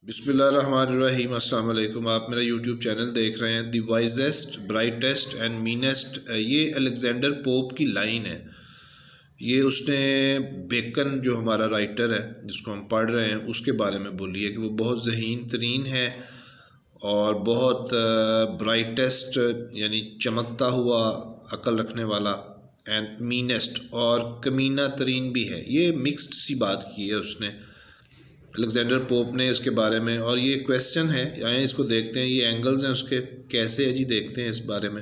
बिस्मिल्लाहिर्रहमानिर्रहीम। अस्सलाम वालेकुम। आप मेरा यूट्यूब चैनल देख रहे हैं। The wisest brightest and meanest, ये अलेक्जेंडर पोप की लाइन है। ये उसने बेकन जो हमारा राइटर है जिसको हम पढ़ रहे हैं उसके बारे में बोली है कि वो बहुत ज़हीन तरीन है और बहुत ब्राइटेस्ट यानी चमकता हुआ अक्ल रखने वाला, एंड मीनेस्ट और कमीना तरीन भी है। ये मिक्स्ड सी बात की है उसने अलेक्जेंडर पोप ने इसके बारे में। और ये क्वेश्चन है, आए इसको देखते हैं, ये एंगल्स हैं उसके कैसे है जी, देखते हैं इस बारे में।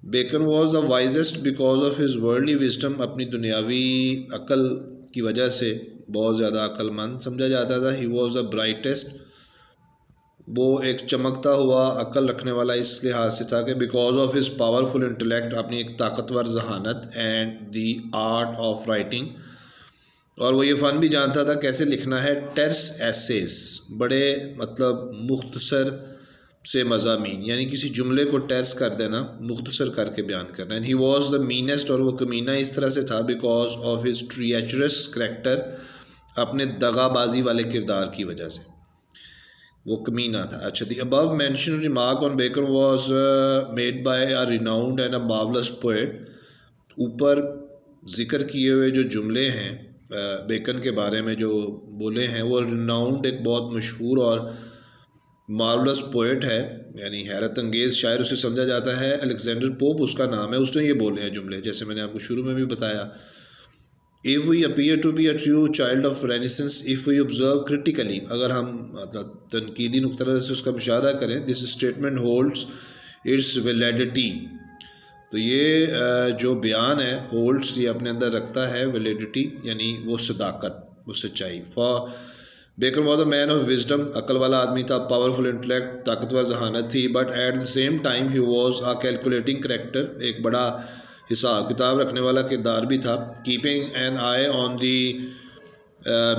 Bacon was the wisest because of his worldly wisdom. अपनी दुनियावी अकल की वजह से बहुत ज़्यादा अक्लमंद समझा जाता था। ही वॉज द ब्राइटेस्ट, वो एक चमकता हुआ अक्ल रखने वाला इस लिहाज से था कि because of his powerful intellect, अपनी एक ताकतवर जहानत, and the art of writing, और वो ये फ़न भी जानता था कैसे लिखना है। टेर्स एसेस, बड़े मतलब मुख्तसर से मज़ामीन, यानी किसी जुमले को टेर्स कर देना, मुख्तसर करके बयान करना। And he was the meanest, और वो कमीना इस तरह से था बिकॉज ऑफ हिज ट्रिएचरस करैक्टर, अपने दगाबाजी वाले किरदार की वजह से वो कमीना था। अच्छा, the above mention remark on Bacon was made by a renowned and a marvellous poet. ऊपर जिक्र किए हुए जो जुमले हैं बेकन के बारे में जो बोले हैं, वो रिनाउंड एक बहुत मशहूर और मार्वलस पोएट है, यानी हैरत अंगेज़ शायर उसे समझा जाता है। अलेक्जेंडर पोप उसका नाम है। उसने ये बोले हैं जुमले, जैसे मैंने आपको शुरू में भी बताया। If we appear to be a true child of renaissance, if we observe critically, अगर हम मतलब तनकीदी नुक्ता नज़र से उसका मुशाहदा करें, this statement holds it's validity. तो ये जो बयान है होल्ड्स, ये अपने अंदर रखता है वैलिडिटी, यानी वो सदाकत, वो सच्चाई। For Bacon was a man of wisdom, अकल वाला आदमी था, पावरफुल इंटेलेक्ट, ताकतवर जहानत थी, but at the same time he was a calculating character, एक बड़ा हिसाब किताब रखने वाला किरदार भी था। Keeping an eye on the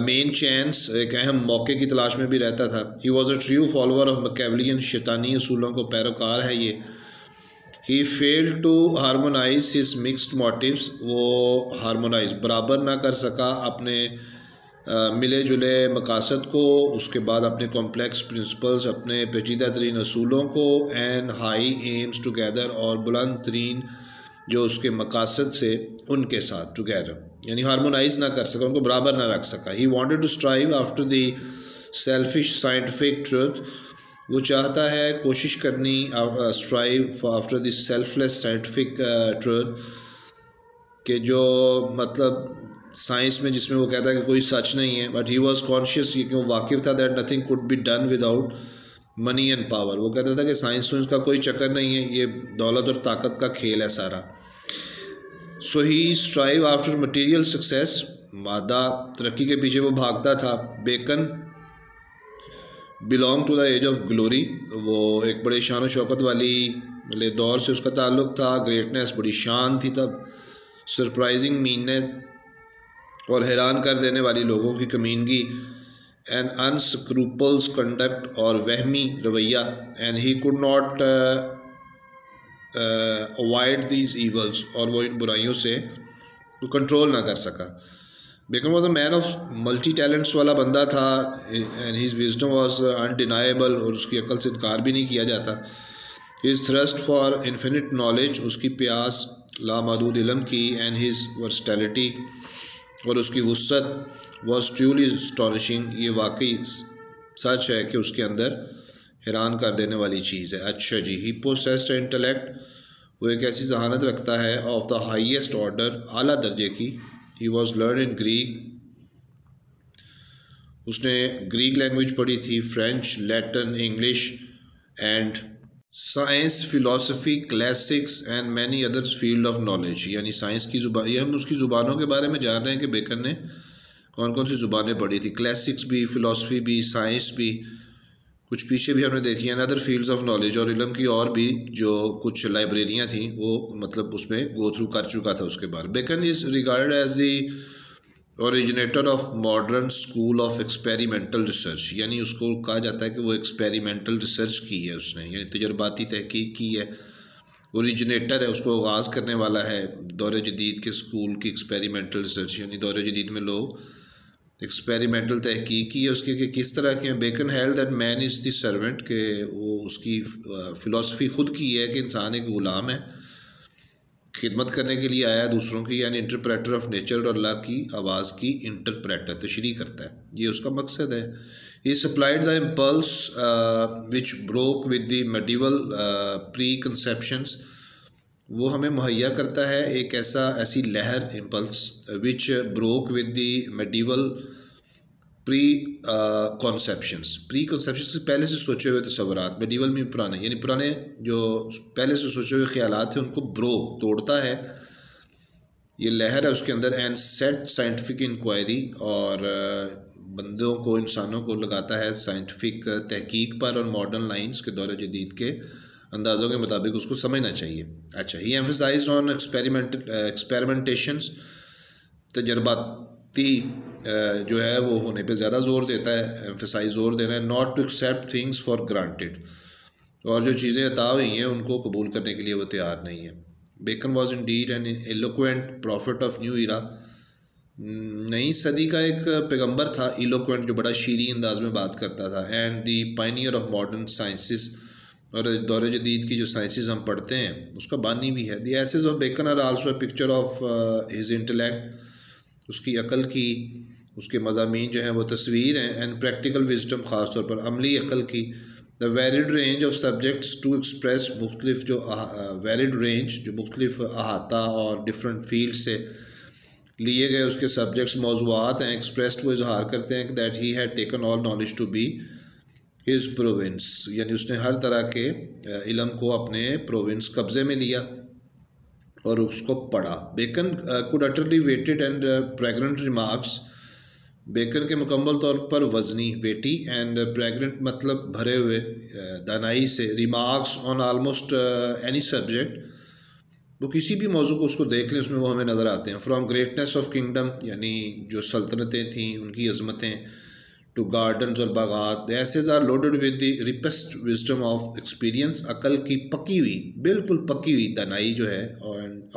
main chance, एक अहम मौके की तलाश में भी रहता था। He was a true follower of Machiavellian, शैतानी असूलों को पैरोकार है ये। He failed to harmonise his mixed motives, वो हारमोनाइज बराबर ना कर सका अपने मिले जुले मकासद को, उसके बाद अपने कॉम्प्लेक्स प्रिंसिपल्स, अपने पेचीदा तरीन असूलों को, एंड हाई एम्स टुगेदर, और बुलंद तरीन जो उसके मकासद से उनके साथ टुगेदर, यानी हारमोनाइज ना कर सका, उनको बराबर ना रख सका। He wanted to strive after the selfish scientific truth, वो चाहता है कोशिश करनी, strive after this selfless scientific truth, कि जो मतलब साइंस में जिसमें वो कहता है कि कोई सच नहीं है। बट ही वॉज कॉन्शियस, कि वो वाकिफ़ था that nothing could be done without money and power. वो कहता था कि साइंस में उसका कोई चक्कर नहीं है, ये दौलत और ताकत का खेल है सारा। So he strive after material success, मादा तरक्की के पीछे वो भागता था। Bacon belong to the age of glory, वो एक बड़े शान व शौकत वाले दौर से उसका ताल्लुक़ था। ग्रेटनेस, बड़ी शान थी तब। सरप्राइजिंग मीननेस, और हैरान कर देने वाली लोगों की कमीनगी। एन अनस्क्रूपल्स कंडक्ट, और वहमी रवैया। And he could not avoid these evils, और वो इन बुराइयों से कंट्रोल ना कर सका। Bacon was a man of multi talents वाला बंदा था, and his wisdom was undeniable, और उसकी अकल से इनकार भी नहीं किया जाता। His thrust for infinite knowledge, उसकी प्यास लामहदूद इल्म की, एंड हिज वर्सटैलिटी, और उसकी वुसअत वॉज ट्रूली एस्टोनिशिंग, ये वाकई सच है कि उसके अंदर हैरान कर देने वाली चीज़ है। अच्छा जी, ही पोसेस्ड इंटेलेक्ट, वो एक ऐसी जहानत रखता है ऑफ द हाईएस्ट ऑर्डर, आला दर्जे की। He was learn in Greek, उसने ग्रीक लैंग्वेज पढ़ी थी, French, Latin, English, and science, philosophy, classics, and many other field of knowledge, यानी साइंस की ज़ुबान। ये हम उसकी ज़ुबानों के बारे में जान रहे हैं कि बेकन ने कौन कौन सी ज़ुबानें पढ़ी थी। क्लासिक्स भी, फ़िलासफ़ी भी, साइंस भी, कुछ पीछे भी हमने देखी हैं, अदर फील्ड्स ऑफ नॉलेज, और इल्म की और भी जो कुछ लाइब्रेरियाँ थी वो मतलब उसमें गो थ्रू कर चुका था उसके बाद। Bacon is regarded as the originator of modern school of experimental research, यानी उसको कहा जाता है कि वो एक्सपेरिमेंटल रिसर्च की है उसने, यानी तजर्बाती तहकीक की है। ओरिजिनेटर है, उसको आगाज़ करने वाला है दौर जदीद के स्कूल की एक्सपेरिमेंटल रिसर्च, यानी दौर जदीद में लोग एक्सपेरिमेंटल तहकीक की है उसके कि किस तरह के हैं। Bacon held that man is the servant, के वो उसकी फ़िलासफ़ी ख़ुद की है कि इंसान एक ग़ुलाम है, खिदमत करने के लिए आया है दूसरों की, यानी इंटरप्रेटर ऑफ नेचर, और अल्लाह की आवाज़ की इंटरप्रेटर तशरीह करता है, ये उसका मकसद है। He supplied the impulse which broke with the medieval preconceptions, वो हमें मुहैया करता है एक ऐसी लहर, impulse which broke with the medieval preconceptions, preconceptions से पहले से सोचे हुए तसव्वुरात, मेडिवल में पुराने, यानी पुराने जो पहले से सोचे हुए ख्यालात थे उनको ब्रोक, तोड़ता है, ये लहर है उसके अंदर। एंड सेट साइंटिफिक इंक्वायरी, और बंदों को, इंसानों को लगाता है साइंटिफिक तहकीक पर, और मॉडर्न लाइंस के दौर जदीद के अंदाज़ों के मुताबिक उसको समझना चाहिए। अच्छा, ही एम्फसाइज्ड ऑन एक्सपेरिमेंटेशंस, तजर्बाती जो है वो होने पे ज़्यादा ज़ोर देता है, एम्फसाइज ज़ोर देना है। Not to accept things for granted, और जो चीज़ें अता हुई हैं उनको कबूल करने के लिए वो तैयार नहीं है। Bacon was indeed an eloquent prophet of new era, नई सदी का एक पैगंबर था, इलोक्वेंट जो बड़ा शीरी अंदाज में बात करता था। And the Pioneer of modern sciences, और दौर जदीद की जो साइंसिस हम पढ़ते हैं उसका बानी भी है। The essays of Bacon are also a picture of his intellect, उसकी अकल की, उसके मज़ामीन जो हैं वो तस्वीर हैं। एंड प्रैक्टिकल विजडम, ख़ास तौर पर अमली अकल की। The varied range of subjects to express, मुख्तलिफ जो वेरिड रेंज, जो मुख्तलिफ अहाता और डिफरेंट फील्ड से लिए गए उसके सब्जेक्ट्स, मौज़ूआत हैं, एक्सप्रेस्ड वो इजहार करते हैं that he had taken all knowledge to be his province, यानी उसने हर तरह के इल्म को अपने प्रोविंस कब्ज़े में लिया और उसको पढ़ा। Bacon could utterly weighted and pregnant remarks, Bacon के मुकम्मल तौर पर वज़नी, वेटी, एंड प्रेगनेंट मतलब भरे हुए, दानाई से, remarks on almost any subject, वो किसी भी मौजू को उसको देख लें उसमें वो हमें नज़र आते हैं। फ्राम ग्रेटनेस ऑफ किंगडम, यानी जो सल्तनतें थीं उनकी अजमतें, टू गार्डन्स और बागात। Essays are loaded with the ripest wisdom of experience, अकल की पकी हुई, बिल्कुल पकी हुई दानाई जो है, और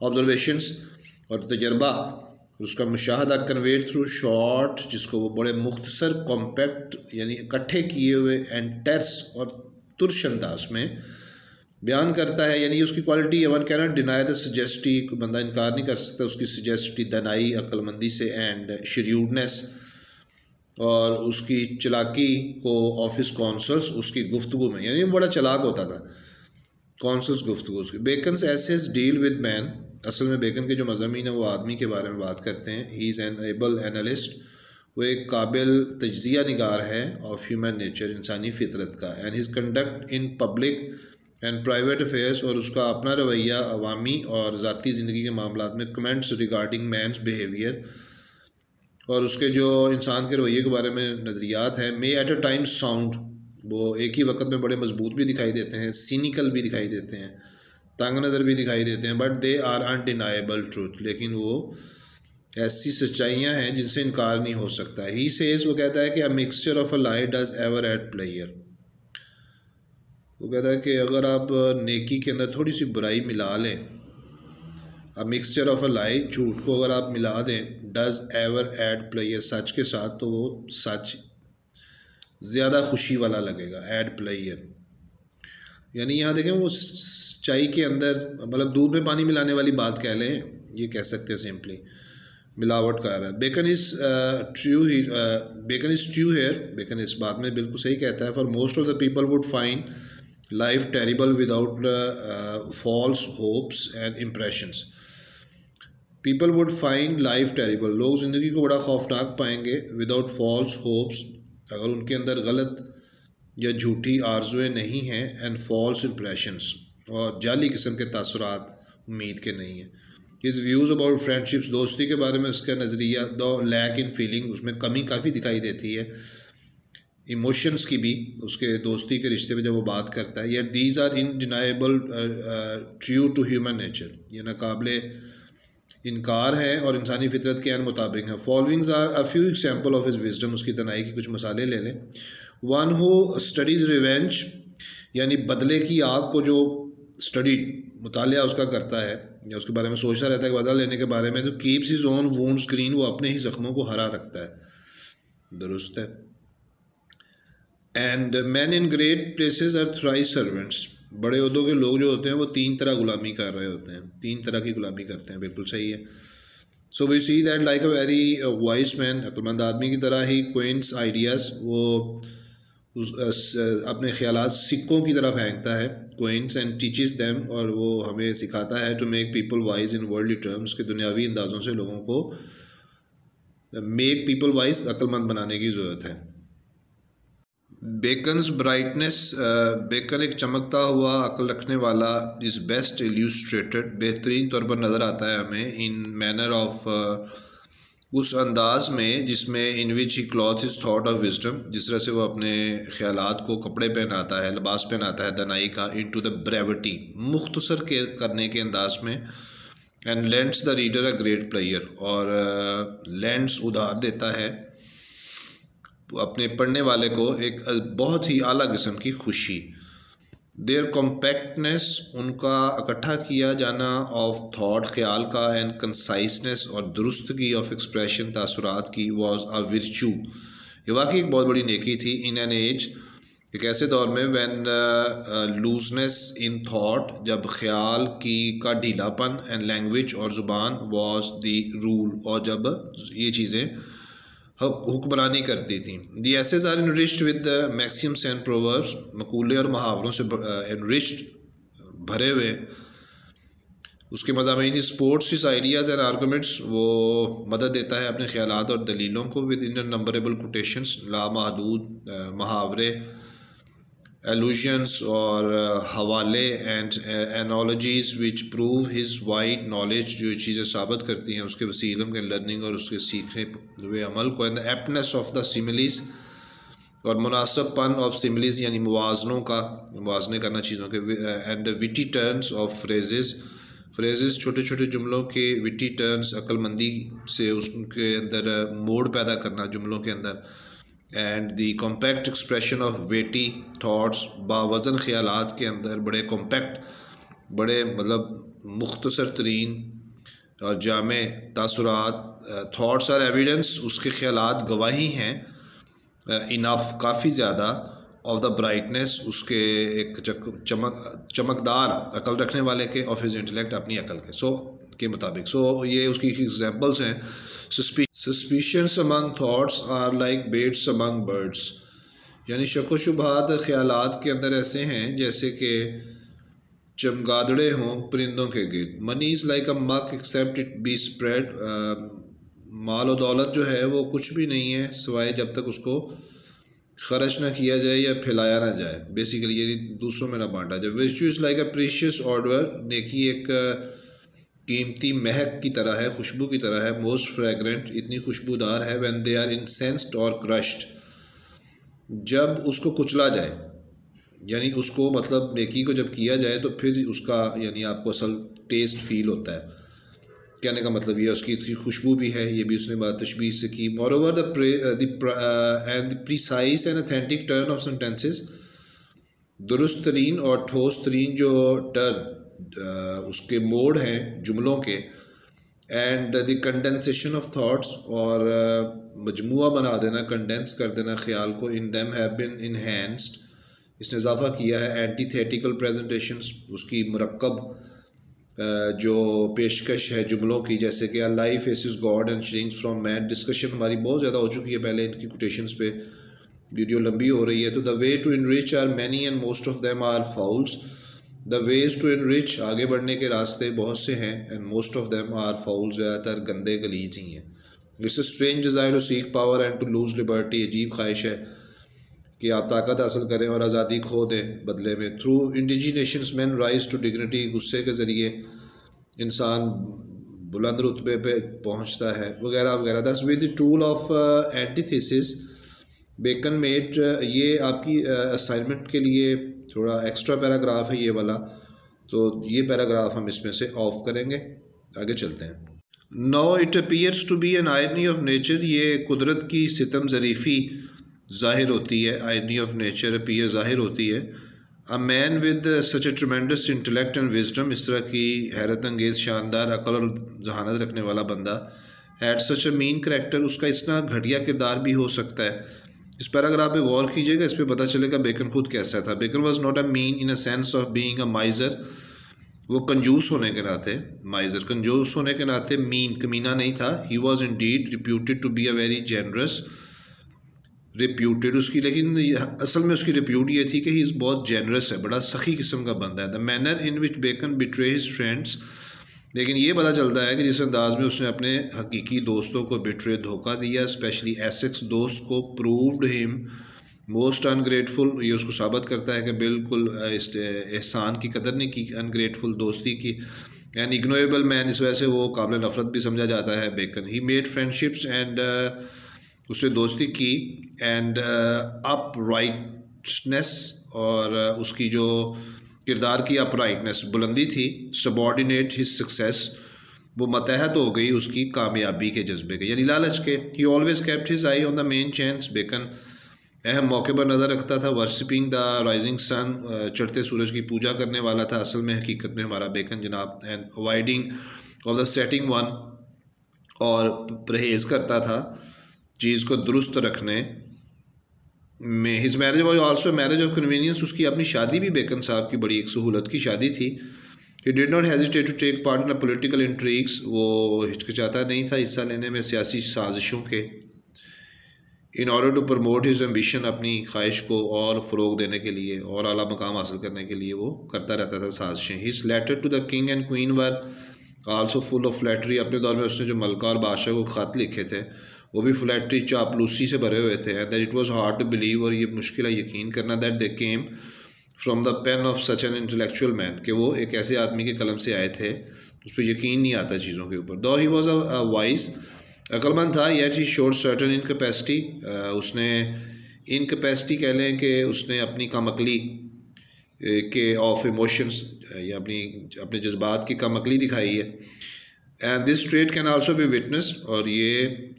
ऑब्जर्वेशंस और तजर्बा, उसका मुशाहदा, कन्वेड थ्रू शॉर्ट, जिसको वो बड़े मुख्तसर, कॉम्पैक्ट, यानी इकट्ठे किए हुए, एंड टेर्स और तुर्श अंदाज में बयान करता है। यानी उसकी क्वालिटी है। वन कैनॉट डिनाई द सजेस्टी, बंदा इनकार नहीं कर सकता उसकी सजेस्टी, दानाई, अक्लमंदी से, एंड श्रीयूडनेस, और उसकी चलाकी को ऑफिस कौंसल्स उसकी गुफ्तगू में, यानी बड़ा चलाक होता था, कौंसल्स गुफ्तगू उसकी। Bacon's essays deal with man, असल में बेकन के जो मज़ामीन है वो आदमी के बारे में बात करते हैं। He is an able analyst, वो एक काबिल तज्ज़िया निगार है ऑफ ह्यूमन नेचर, इंसानी फितरत का। And his conduct in public and private affairs, और उसका अपना रवैया अवामी और ज़ाती ज़िंदगी के मामलात में। कमेंट्स रिगार्डिंग मैंस बिहेवियर, और उसके जो इंसान के रवैये के बारे में नज़रियात हैं। May at a time sound, वो एक ही वक्त में बड़े मजबूत भी दिखाई देते हैं, सीनिकल भी दिखाई देते हैं, तंग नज़र भी दिखाई देते हैं, but they are undeniable truth, लेकिन वो ऐसी सच्चाइयाँ हैं जिनसे इनकार नहीं हो सकता। ही सेज, वो कहता है कि a mixture of a lie does ever eight player, वो कहता है कि अगर आप नेकी के अंदर थोड़ी सी बुराई मिला लें, अ मिक्सचर ऑफ अ लाई, झूठ को अगर आप मिला दें, डज एवर एड प्लेयर, सच के साथ, तो वो सच ज़्यादा खुशी वाला लगेगा। एड प्लेयर, यानी यहाँ देखें वो चाय के अंदर, मतलब दूध में पानी मिलाने वाली बात कह लें, ये कह सकते हैं सिंपली, मिलावट कर रहा है। Bacon is true, Bacon is true here, Bacon इस बात में बिल्कुल सही कहता है। For most of the people would find life terrible without false hopes and impressions, people would find life terrible, लोग ज़िंदगी को बड़ा खौफनाक पाएंगे, विदाउट फॉल्स होप्स, अगर उनके अंदर गलत या झूठी आरजुएँ नहीं हैं, एंड फॉल्स इम्प्रेशंस, और जाली किस्म के तासुरात उम्मीद के नहीं हैं। हिज व्यूज़ अबाउट फ्रेंडशिप्स, दोस्ती के बारे में उसका नज़रिया, दो लैक इन फीलिंग, उसमें कमी काफ़ी दिखाई देती है, इमोशंस की भी, उसके दोस्ती के रिश्ते में जब वो बात करता है। Yet these are undeniable true to human nature, ये नाकाबिले इनकार है और इंसानी फितरत के अन मुताबिक है। Followings are a few example of his wisdom, उसकी तनाई की कुछ मसाले ले लें। वन हु स्टडीज़ रिवेंज, यानी बदले की आग को जो स्टडी मुतालिया उसका करता है या उसके बारे में सोचता रहता है बदला लेने के बारे में, तो keeps his own wounds green, वो अपने ही ज़ख्मों को हरा रखता है। दुरुस्त है। And man in great places are thrice servants, बड़े ओहदों के लोग जो होते हैं वो 3 तरह गुलामी कर रहे होते हैं, 3 तरह की गुलामी करते हैं। बिल्कुल सही है। So we see that like a very wise man, अक्लमंद आदमी की तरह ही क्वेंस आइडियाज़, वो अपने ख्यालात सिक्कों की तरह फेंकता है, क्वेंस, एंड टीचेस देम, और वो हमें सिखाता है to make people wise in worldly terms, के दुनियावी अंदाज़ों से लोगों को मेक पीपल वाइज, अक्लमंद बनाने की ज़रूरत है। बेकन्स ब्राइटनेस, बेकन एक चमकता हुआ अक्ल रखने वाला, इज़ बेस्ट इल्यूस्ट्रेटेड, बेहतरीन तौर पर नज़र आता है हमें, इन मैनर ऑफ, उस अंदाज में जिसमें in which he cloth is thought of wisdom, जिस तरह से वो अपने ख्यालात को कपड़े पहनाता है, लिबास पहनाता है दानाई का, इन टू द ब्रेविटी, मुख्तसर के करने के अंदाज में, and lends the reader a great player, और लेंड्स उधार देता है अपने पढ़ने वाले को एक बहुत ही आला किस्म की खुशी। देयर कॉम्पैक्टनेस, उनका इकट्ठा किया जाना, ऑफ थॉट, ख्याल का, एंड कंसाइसनेस, और दुरुस्तगी ऑफ एक्सप्रेशन, तासुरात की, वाज अ विर्चू, ये वाकई एक बहुत बड़ी नेकी थी। इन एन एज, एक ऐसे दौर में, व्हेन लूजनेस इन थॉट, जब ख्याल की का ढीलापन, एंड लैंग्वेज, और ज़ुबान, वाज द रूल, और जब ये चीज़ें हुक्मरानी करती थी। The essays are enriched with maxims and proverbs, मकूले और मुहावरों से इनरिच्ड, भरे हुए। उसके मज़ामीन स्पोर्ट्स, इस आइडियाज़ एंड आर्गूमेंट्स, वो मदद देता है अपने ख्यालात और दलीलों को, विद इन नंबरेबल कोटेशंस, लामहदूद मुहावरे, एलूजन्स और हवाले, and analogies which prove his wide knowledge, जो चीज़ें साबित करती हैं उसके वसीलों के लर्निंग और उसके सीखने हुए अमल को, एंड द एप्टनेस ऑफ द सिमिलीज़, और मुनासिब पन ऑफ सिमिलीज़, यानी मुवाजनों का, मुवाजने करना चीज़ों के, and witty turns of phrases, छोटे छोटे जुमलों के विटी टर्न्स, अक्लमंदी से उसके अंदर मोड़ पैदा करना जुमलों के अंदर, and the compact expression of weighty thoughts, बावज़न ख्यालात के अंदर बड़े कॉम्पैक्ट, बड़े मतलब मुख्तसर तरीन और जामे तासुरात, थाट्स आर एविडेंस, उसके ख्यालात गवाही हैं, इनफ, काफ़ी ज़्यादा, ऑफ द ब्राइटनेस, उसके एक चमकदार अकल रखने वाले के, ऑफ हिज इंटेलेक्ट, अपनी अकल के, के मुताबिक। ये उसकी एग्जांपल्स हैं। Suspicions among thoughts are like bats among birds, यानी शक व शुबहात ख्यालात के अंदर ऐसे हैं जैसे कि चमगादड़े हों परिंदों के गिर्द। मनी इज़ लाइक अ मक एक्सेप्ट इट बी स्प्रेड, माल और दौलत जो है वो कुछ भी नहीं है सिवाय जब तक उसको खर्च ना किया जाए या फैलाया ना जाए, बेसिकली ये दूसरों में ना बांटा जाए। Virtue is like a precious order, नेकी एक कीमती महक की तरह है, खुशबू की तरह है। मोस्ट फ्रेगरेंट, इतनी खुशबूदार है। व्हेन दे आर इंसेंस्ड और क्रश्ड, जब उसको कुचला जाए, यानी उसको मतलब नेकी को जब किया जाए तो फिर उसका यानी आपको असल टेस्ट फील होता है। कहने का मतलब ये उसकी इतनी खुशबू भी है, ये भी उसने बात तशबीह से की। More over the precise and authentic turn off sentences, दुरुस्त तरीन और ठोस तरीन जो टर्न उसके मोड़ हैं जुमलों के। And the condensation of thoughts, और मजमुआ बना देना, कंडेंस कर देना ख्याल को। In them have been enhanced, इसने इजाफा किया है। एंटीथेटिकल प्रेजेंटेशंस, उसकी मुरक्कब जो पेशकश है जुमलों की, जैसे कि life faces God and shrinks from man. Discussion हमारी बहुत ज़्यादा हो चुकी है पहले इनकी कोटेशंस पे, वीडियो लंबी हो रही है। तो the way to enrich are many and most of them are fouls, the ways to enrich, आगे बढ़ने के रास्ते बहुत से हैं, and most of them are fouls, ज़्यादातर गंदे गलीज ही हैं। It's a strange desire to seek power and to lose liberty, अजीब ख्वाहिश है कि आप ताकत हासिल करें और आज़ादी खो दें बदले में। Through indignations man rise to dignity, गुस्से के ज़रिए इंसान बुलंद रुतबे पे पहुंचता है, वगैरह वगैरह। That's with the tool of antithesis, Bacon made, ये आपकी असाइनमेंट के लिए थोड़ा एक्स्ट्रा पैराग्राफ है ये वाला, तो ये पैराग्राफ हम इसमें से ऑफ करेंगे, आगे चलते हैं। Now it appears to be an irony of nature, ये कुदरत की सितम ज़रीफ़ी ज़ाहिर होती है। आयरनी ऑफ नेचर अपीयर ज़ाहिर होती है a man with such a tremendous intellect and wisdom, इस तरह की हैरत अंगेज़ शानदार अकल और जहानत रखने वाला बंदा, had such a mean character, उसका इतना घटिया किरदार भी हो सकता है। इस पैराग्राफ पे गौर कीजिएगा, इस पे पता चलेगा बेकन खुद कैसा था। Bacon was not a mean in a sense of being a miser, वो कंजूस होने के नाते, माइजर कंजूस होने के नाते मीन कमीना नहीं था। He was indeed reputed to be a very generous, reputed उसकी, लेकिन असल में उसकी रिप्यूट ये थी कि ही बहुत जेनरस है, बड़ा सखी किस्म का बंदा है। The manner in which Bacon betray his friends, लेकिन ये पता चलता है कि जिस अंदाज में उसने अपने हकीकी दोस्तों को बिट्रे धोखा दिया, स्पेशली एसेक्स दोस्त को, प्रूव्ड हिम मोस्ट अनग्रेटफुल, ये उसको साबित करता है कि बिल्कुल इस एहसान की कदर नहीं की, अनग्रेटफुल दोस्ती की। एंड इग्नोरेबल मैन, इस वजह से वो काबिल नफरत भी समझा जाता है Bacon. He made friendships and उसने दोस्ती की, एंड अप राइटनेस, और उसकी जो किरदार की अपराइटनेस, बुलंदी थी, सबॉर्डिनेट हिज सक्सेस, वो मतहत हो गई उसकी कामयाबी के जज्बे के, यानी लालच के। He always kept his eye on the main chance, Bacon अहम मौके पर नज़र रखता था। वर्शिपिंग द राइजिंग सन, चढ़ते सूरज की पूजा करने वाला था असल में, हकीकत में हमारा बेकन जनाब। And avoiding of the setting one, और परहेज़ करता था चीज़ को दुरुस्त रखने में। His marriage was also marriage of convenience, उसकी अपनी शादी भी बेकन साहब की बड़ी एक सहूलत की शादी थी। He did not hesitate to take part in political intrigues, वो हिचकिचाता नहीं था हिस्सा लेने में सियासी साजिशों के। In order to promote his ambition, अपनी ख्वाहिश को और फ़रोग देने के लिए और आला मकाम हासिल करने के लिए वो करता रहता था साजिशें। His letter to the king and queen were also full of flattery, अपने दौर में उसने जो मलका और बादशाह को ख़त लिखे थे वो भी फ्लैटरी, चापलूसी से भरे हुए थे। And that it was hard to believe, और ये मुश्किल है यकीन करना, that they came from the pen of such an intellectual man, कि वो एक ऐसे आदमी के कलम से आए थे, उस पर यकीन नहीं आता चीज़ों के ऊपर। दो ही वॉज अ वाइस, अक्लमंद था, yet he showed certain incapacity, उसने इनकैपेसिटी कह लें कि उसने अपनी कमअक्ली के ऑफ इमोशंस, या अपने जज्बात की कमअक्ली दिखाई है। And this trade can also be witness, और ये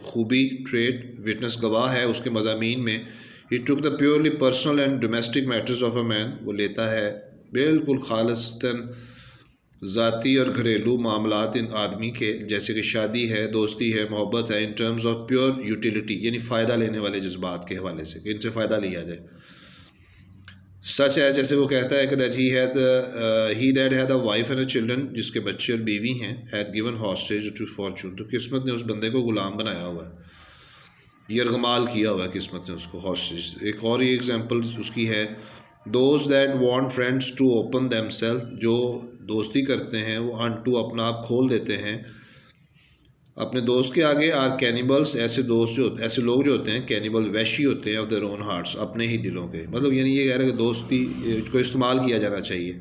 खूबी ट्रेड विटनेस गवाह है उसके मज़ामीन में। He took the purely personal and domestic matters of a man, वो लेता है बिल्कुल खालिस्तन ज़ाती और घरेलू मामलात इन आदमी के, जैसे कि शादी है, दोस्ती है, मोहब्बत है, in terms of pure utility, यानी फ़ायदा लेने वाले जज्बात के हवाले से, कि इनसे फ़ायदा लिया जाए। सच है, जैसे वो कहता है कि that he that had a wife and a children, जिसके बच्चे और बीवी हैं, had given hostage to fortune, तो किस्मत ने उस बंदे को गुलाम बनाया हुआ है, यरगमाल किया हुआ है किस्मत ने उसको, हॉस्टेज। एक और ही एग्जांपल उसकी है, those that want friends to open themselves, जो दोस्ती करते हैं वो अनटू अपना आप खोल देते हैं अपने दोस्त के आगे, आर कैनिबल्स, ऐसे दोस्त जो ऐसे लोग जो होते हैं कैनिबल, वैशी होते हैं ऑफ देयर ओन हार्ट्स, अपने ही दिलों के, मतलब यानी ये कह रहे हैं कि दोस्ती को इस्तेमाल किया जाना चाहिए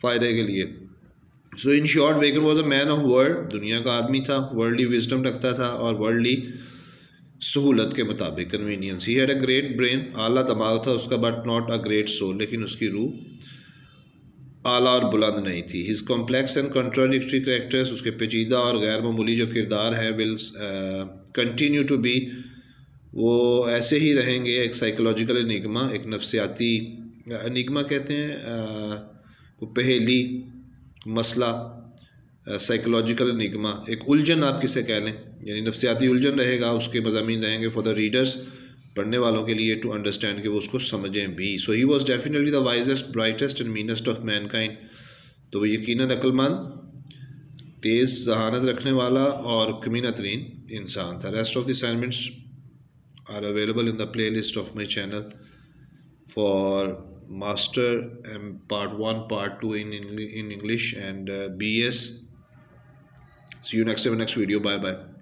फ़ायदे के लिए। So in short, Bacon was a man of world, दुनिया का आदमी था, वर्ल्डली विजडम रखता था और वर्ल्डली सहूलत के मुताबिक, convenience. He had a great brain, आला दिमाग था उसका, but not a great soul, लेकिन उसकी रूह आला और बुलंद नहीं थी। His complex and contradictory characters, उसके पेचीदा और गैर मामूली जो किरदार हैं, विल कंटिन्यू टू बी, वो ऐसे ही रहेंगे, एक साइकोलॉजिकल एनिग्मा, एक नफ्सियाती एनिग्मा कहते हैं, वो पहेली, मसला, साइकोलॉजिकल एनिग्मा, एक उलझन आप किसे कह लें, यानी नफ्सियाती उलझन रहेगा, उसके मज़ामीन रहेंगे फॉर द रीडर्स, पढ़ने वालों के लिए, टू अंडरस्टैंड, कि वो उसको समझें भी। So he was definitely the wisest, brightest and meanest of mankind, तो वो यकीनन अक्लमंद, तेज़ जहानत रखने वाला और कमीना तरीन इंसान था। Rest of the assignments are available in the play list of my channel for master part 1, part 2 in English and BS. See you next time, next video. Bye bye.